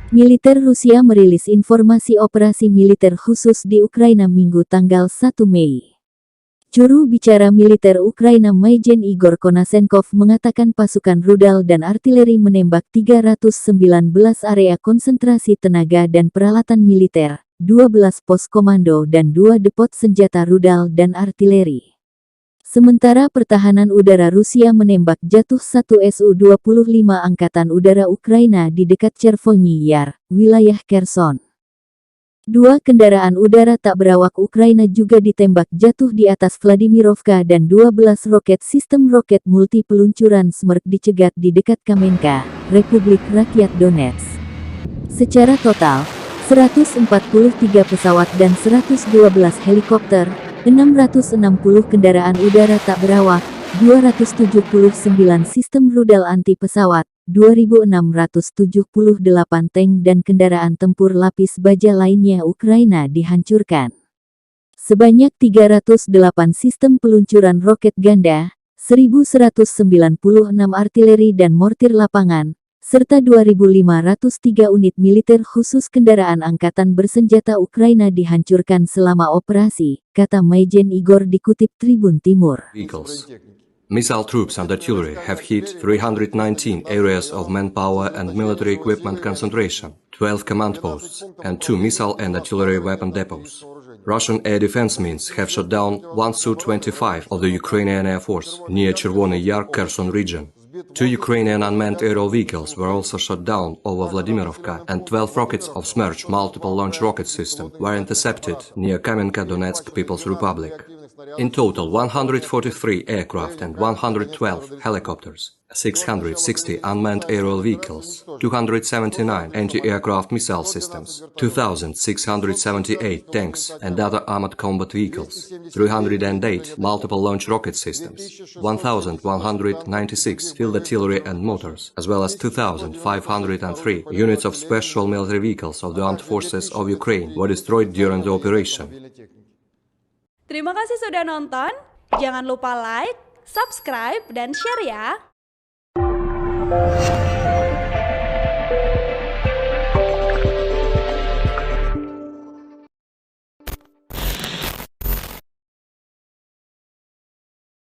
Militer Rusia merilis informasi operasi militer khusus di Ukraina Minggu tanggal 1 Mei. Juru bicara militer Ukraina Majen Igor Konasenkov mengatakan pasukan rudal dan artileri menembak 319 area konsentrasi tenaga dan peralatan militer, 12 pos komando dan 2 depot senjata rudal dan artileri. Sementara pertahanan udara Rusia menembak jatuh satu Su-25 Angkatan Udara Ukraina di dekat Chervony Yar, wilayah Kherson. 2 kendaraan udara tak berawak Ukraina juga ditembak jatuh di atas Vladimirovka dan 12 roket sistem roket multi peluncuran Smerk dicegat di dekat Kamenka, Republik Rakyat Donetsk. Secara total, 143 pesawat dan 112 helikopter, 660 kendaraan udara tak berawak, 279 sistem rudal anti-pesawat, 2.678 tank dan kendaraan tempur lapis baja lainnya Ukraina dihancurkan. Sebanyak 308 sistem peluncuran roket ganda, 1.196 artileri dan mortir lapangan, serta 2.503 unit militer khusus kendaraan angkatan bersenjata Ukraina dihancurkan selama operasi, kata Majen Igor dikutip Tribun Timur. Vehicles. Missile troops and artillery have hit 319 areas of manpower and military equipment concentration, 12 command posts, and 2 missile and artillery weapon depots. Russian air defense means have shot down 1 Su-25 of the Ukrainian Air Force near Chervony Yar, Kherson region. 2 Ukrainian unmanned aerial vehicles were also shot down over Vladimirovka, and 12 rockets of Smerch multiple launch rocket system were intercepted near Kamenka, Donetsk People's Republic. In total, 143 aircraft and 112 helicopters, 660 unmanned aerial vehicles, 279 anti-aircraft missile systems, 2,678 tanks and other armored combat vehicles, 308 multiple launch rocket systems, 1,196 field artillery and motors, as well as 2,503 units of special military vehicles of the armed forces of Ukraine were destroyed during the operation. Terima kasih sudah nonton. Jangan lupa like, subscribe, dan share ya.